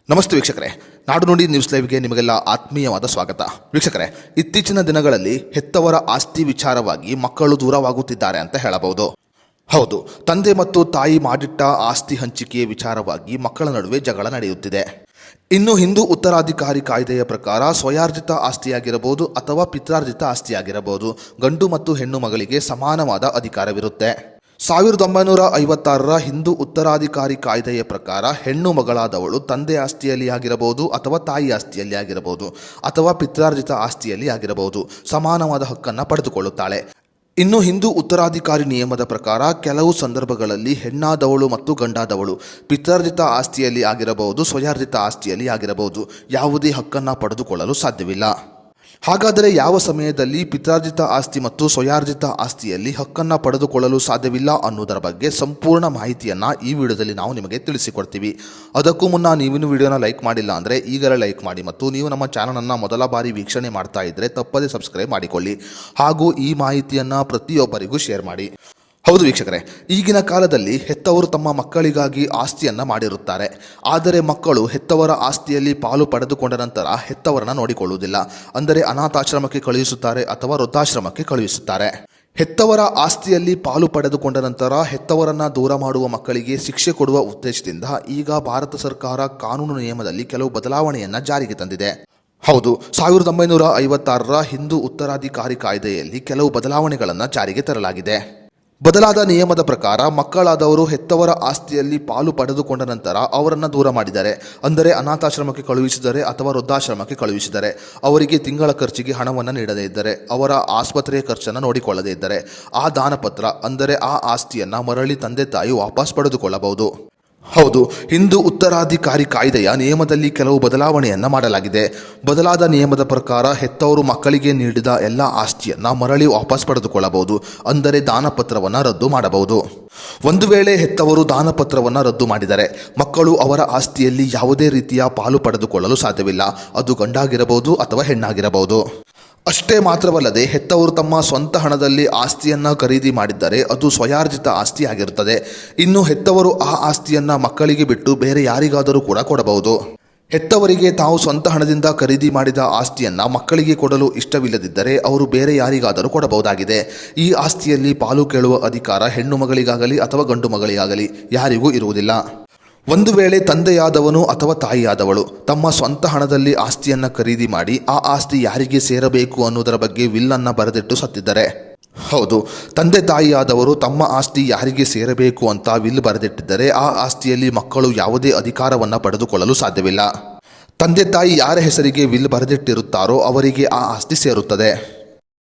ನಮಸ್ತೆ ವೀಕ್ಷಕರೇ, ನಾಡು ನುಡಿ ನ್ಯೂಸ್ ಲೈವ್ಗೆ ನಿಮಗೆಲ್ಲ ಆತ್ಮೀಯವಾದ ಸ್ವಾಗತ. ವೀಕ್ಷಕರೇ, ಇತ್ತೀಚಿನ ದಿನಗಳಲ್ಲಿ ಹೆತ್ತವರ ಆಸ್ತಿ ವಿಚಾರವಾಗಿ ಮಕ್ಕಳು ದೂರವಾಗುತ್ತಿದ್ದಾರೆ ಅಂತ ಹೇಳಬಹುದು. ಹೌದು, ತಂದೆ ಮತ್ತು ತಾಯಿ ಮಾಡಿಟ್ಟ ಆಸ್ತಿ ಹಂಚಿಕೆಯ ವಿಚಾರವಾಗಿ ಮಕ್ಕಳ ನಡುವೆ ಜಗಳ ನಡೆಯುತ್ತಿದೆ. ಇನ್ನು ಹಿಂದೂ ಉತ್ತರಾಧಿಕಾರಿ ಕಾಯ್ದೆಯ ಪ್ರಕಾರ ಸ್ವಯಾರ್ಜಿತ ಆಸ್ತಿಯಾಗಿರಬಹುದು ಅಥವಾ ಪಿತ್ರಾರ್ಜಿತ ಆಸ್ತಿಯಾಗಿರಬಹುದು, ಗಂಡು ಮತ್ತು ಹೆಣ್ಣು ಮಗಳಿಗೆ ಸಮಾನವಾದ ಅಧಿಕಾರವಿರುತ್ತೆ. 1956ರ ಹಿಂದೂ ಉತ್ತರಾಧಿಕಾರಿ ಕಾಯ್ದೆಯ ಪ್ರಕಾರ ಹೆಣ್ಣು ಮಗಳಾದವಳು ತಂದೆ ಆಸ್ತಿಯಲ್ಲಿ ಆಗಿರಬಹುದು ಅಥವಾ ತಾಯಿ ಆಸ್ತಿಯಲ್ಲಿ ಆಗಿರಬಹುದು ಅಥವಾ ಪಿತ್ರಾರ್ಜಿತ ಆಸ್ತಿಯಲ್ಲಿ ಆಗಿರಬಹುದು ಸಮಾನವಾದ ಹಕ್ಕನ್ನು ಪಡೆದುಕೊಳ್ಳುತ್ತಾಳೆ. ಇನ್ನು ಹಿಂದೂ ಉತ್ತರಾಧಿಕಾರಿ ನಿಯಮದ ಪ್ರಕಾರ ಕೆಲವು ಸಂದರ್ಭಗಳಲ್ಲಿ ಹೆಣ್ಣಾದವಳು ಮತ್ತು ಗಂಡಾದವಳು ಪಿತ್ರಾರ್ಜಿತ ಆಸ್ತಿಯಲ್ಲಿ ಆಗಿರಬಹುದು, ಸ್ವಯಾರ್ಜಿತ ಆಸ್ತಿಯಲ್ಲಿ ಆಗಿರಬಹುದು ಯಾವುದೇ ಹಕ್ಕನ್ನು ಪಡೆದುಕೊಳ್ಳಲು ಸಾಧ್ಯವಿಲ್ಲ. ಹಾಗಾದರೆ ಯಾವ ಸಮಯದಲ್ಲಿ ಪಿತ್ರಾರ್ಜಿತ ಆಸ್ತಿ ಮತ್ತು ಸ್ವಯಾರ್ಜಿತ ಆಸ್ತಿಯಲ್ಲಿ ಹಕ್ಕನ್ನು ಪಡೆದುಕೊಳ್ಳಲು ಸಾಧ್ಯವಿಲ್ಲ ಅನ್ನೋದರ ಬಗ್ಗೆ ಸಂಪೂರ್ಣ ಮಾಹಿತಿಯನ್ನು ಈ ವಿಡಿಯೋದಲ್ಲಿ ನಾವು ನಿಮಗೆ ತಿಳಿಸಿಕೊಡ್ತೀವಿ. ಅದಕ್ಕೂ ಮುನ್ನ ನೀವಿನ್ನು ವಿಡಿಯೋನ ಲೈಕ್ ಮಾಡಿಲ್ಲ ಅಂದರೆ ಈಗಲೇ ಲೈಕ್ ಮಾಡಿ ಮತ್ತು ನೀವು ನಮ್ಮ ಚಾನಲನ್ನು ಮೊದಲ ಬಾರಿ ವೀಕ್ಷಣೆ ಮಾಡ್ತಾ ಇದ್ದರೆ ತಪ್ಪದೇ ಸಬ್ಸ್ಕ್ರೈಬ್ ಮಾಡಿಕೊಳ್ಳಿ ಹಾಗೂ ಈ ಮಾಹಿತಿಯನ್ನು ಪ್ರತಿಯೊಬ್ಬರಿಗೂ ಶೇರ್ ಮಾಡಿ. ಹೌದು ವೀಕ್ಷಕರೇ, ಈಗಿನ ಕಾಲದಲ್ಲಿ ಹೆತ್ತವರು ತಮ್ಮ ಮಕ್ಕಳಿಗಾಗಿ ಆಸ್ತಿಯನ್ನು ಮಾಡಿರುತ್ತಾರೆ. ಆದರೆ ಮಕ್ಕಳು ಹೆತ್ತವರ ಆಸ್ತಿಯಲ್ಲಿ ಪಾಲು ಪಡೆದುಕೊಂಡ ನಂತರ ಹೆತ್ತವರನ್ನ ನೋಡಿಕೊಳ್ಳುವುದಿಲ್ಲ. ಅಂದರೆ ಅನಾಥಾಶ್ರಮಕ್ಕೆ ಕಳುಹಿಸುತ್ತಾರೆ ಅಥವಾ ವೃದ್ಧಾಶ್ರಮಕ್ಕೆ ಕಳುಹಿಸುತ್ತಾರೆ. ಹೆತ್ತವರ ಆಸ್ತಿಯಲ್ಲಿ ಪಾಲು ಪಡೆದುಕೊಂಡ ನಂತರ ಹೆತ್ತವರನ್ನ ದೂರ ಮಾಡುವ ಮಕ್ಕಳಿಗೆ ಶಿಕ್ಷೆ ಕೊಡುವ ಉದ್ದೇಶದಿಂದ ಈಗ ಭಾರತ ಸರ್ಕಾರ ಕಾನೂನು ನಿಯಮದಲ್ಲಿ ಕೆಲವು ಬದಲಾವಣೆಯನ್ನು ಜಾರಿಗೆ ತಂದಿದೆ. ಹೌದು, 1956ರ ಹಿಂದೂ ಉತ್ತರಾಧಿಕಾರಿ ಕಾಯ್ದೆಯಲ್ಲಿ ಕೆಲವು ಬದಲಾವಣೆಗಳನ್ನು ಜಾರಿಗೆ ತರಲಾಗಿದೆ. ಬದಲಾದ ನಿಯಮದ ಪ್ರಕಾರ ಮಕ್ಕಳಾದವರು ಹೆತ್ತವರ ಆಸ್ತಿಯಲ್ಲಿ ಪಾಲು ಪಡೆದುಕೊಂಡ ನಂತರ ಅವರನ್ನು ದೂರ ಮಾಡಿದರೆ, ಅಂದರೆ ಅನಾಥಾಶ್ರಮಕ್ಕೆ ಕಳುಹಿಸಿದರೆ ಅಥವಾ ವೃದ್ಧಾಶ್ರಮಕ್ಕೆ ಕಳುಹಿಸಿದರೆ, ಅವರಿಗೆ ತಿಂಗಳ ಖರ್ಚಿಗೆ ಹಣವನ್ನು ನೀಡದೇ ಇದ್ದರೆ, ಅವರ ಆಸ್ಪತ್ರೆಯ ಖರ್ಚನ್ನು ನೋಡಿಕೊಳ್ಳದೇ ಇದ್ದರೆ ಆ ದಾನಪತ್ರ ಅಂದರೆ ಆ ಆಸ್ತಿಯನ್ನು ಮರಳಿ ತಂದೆ ತಾಯಿ ವಾಪಸ್ ಪಡೆದುಕೊಳ್ಳಬಹುದು. ಹೌದು, ಹಿಂದೂ ಉತ್ತರಾಧಿಕಾರಿ ಕಾಯ್ದೆಯ ನಿಯಮದಲ್ಲಿ ಕೆಲವು ಬದಲಾವಣೆಯನ್ನು ಮಾಡಲಾಗಿದೆ. ಬದಲಾದ ನಿಯಮದ ಪ್ರಕಾರ ಹೆತ್ತವರು ಮಕ್ಕಳಿಗೆ ನೀಡಿದ ಎಲ್ಲ ಆಸ್ತಿಯನ್ನು ಮರಳಿ ವಾಪಸ್ ಪಡೆದುಕೊಳ್ಳಬಹುದು, ಅಂದರೆ ದಾನಪತ್ರವನ್ನು ರದ್ದು ಮಾಡಬಹುದು. ಒಂದು ವೇಳೆ ಹೆತ್ತವರು ದಾನಪತ್ರವನ್ನು ರದ್ದು ಮಾಡಿದರೆ ಮಕ್ಕಳು ಅವರ ಆಸ್ತಿಯಲ್ಲಿ ಯಾವುದೇ ರೀತಿಯ ಪಾಲು ಪಡೆದುಕೊಳ್ಳಲು ಸಾಧ್ಯವಿಲ್ಲ. ಅದು ಗಂಡಾಗಿರಬಹುದು ಅಥವಾ ಹೆಣ್ಣಾಗಿರಬಹುದು. ಅಷ್ಟೇ ಮಾತ್ರವಲ್ಲದೆ ಹೆತ್ತವರು ತಮ್ಮ ಸ್ವಂತ ಹಣದಲ್ಲಿ ಆಸ್ತಿಯನ್ನು ಖರೀದಿ ಮಾಡಿದ್ದರೆ ಅದು ಸ್ವಯಾರ್ಜಿತ ಆಸ್ತಿ ಆಗಿರುತ್ತದೆ. ಇನ್ನು ಹೆತ್ತವರು ಆ ಆಸ್ತಿಯನ್ನು ಮಕ್ಕಳಿಗೆ ಬಿಟ್ಟು ಬೇರೆ ಯಾರಿಗಾದರೂ ಕೂಡ ಕೊಡಬಹುದು. ಹೆತ್ತವರಿಗೆ ತಾವು ಸ್ವಂತ ಹಣದಿಂದ ಖರೀದಿ ಮಾಡಿದ ಆಸ್ತಿಯನ್ನು ಮಕ್ಕಳಿಗೆ ಕೊಡಲು ಇಷ್ಟವಿಲ್ಲದಿದ್ದರೆ ಅವರು ಬೇರೆ ಯಾರಿಗಾದರೂ ಕೊಡಬಹುದಾಗಿದೆ. ಈ ಆಸ್ತಿಯಲ್ಲಿ ಪಾಲು ಕೇಳುವ ಅಧಿಕಾರ ಹೆಣ್ಣು ಮಗಳಿಗಾಗಲಿ ಅಥವಾ ಗಂಡು ಮಗಳಿಗಾಗಲಿ ಯಾರಿಗೂ ಇರುವುದಿಲ್ಲ. ಒಂದು ವೇಳೆ ತಂದೆಯಾದವನು ಅಥವಾ ತಾಯಿಯಾದವಳು ತಮ್ಮ ಸ್ವಂತ ಹಣದಲ್ಲಿ ಆಸ್ತಿಯನ್ನು ಖರೀದಿ ಮಾಡಿ ಆ ಆಸ್ತಿ ಯಾರಿಗೆ ಸೇರಬೇಕು ಅನ್ನೋದರ ಬಗ್ಗೆ ವಿಲ್ಲನ್ನು ಬರೆದಿಟ್ಟು ಸತ್ತಿದ್ದರೆ, ಹೌದು, ತಂದೆ ತಾಯಿಯಾದವರು ತಮ್ಮ ಆಸ್ತಿ ಯಾರಿಗೆ ಸೇರಬೇಕು ಅಂತ ವಿಲ್ ಬರೆದಿಟ್ಟಿದ್ದರೆ ಆ ಆಸ್ತಿಯಲ್ಲಿ ಮಕ್ಕಳು ಯಾವುದೇ ಅಧಿಕಾರವನ್ನು ಪಡೆದುಕೊಳ್ಳಲು ಸಾಧ್ಯವಿಲ್ಲ. ತಂದೆ ತಾಯಿ ಯಾರ ಹೆಸರಿಗೆ ವಿಲ್ ಬರೆದಿಟ್ಟಿರುತ್ತಾರೋ ಅವರಿಗೆ ಆ ಆಸ್ತಿ ಸೇರುತ್ತದೆ.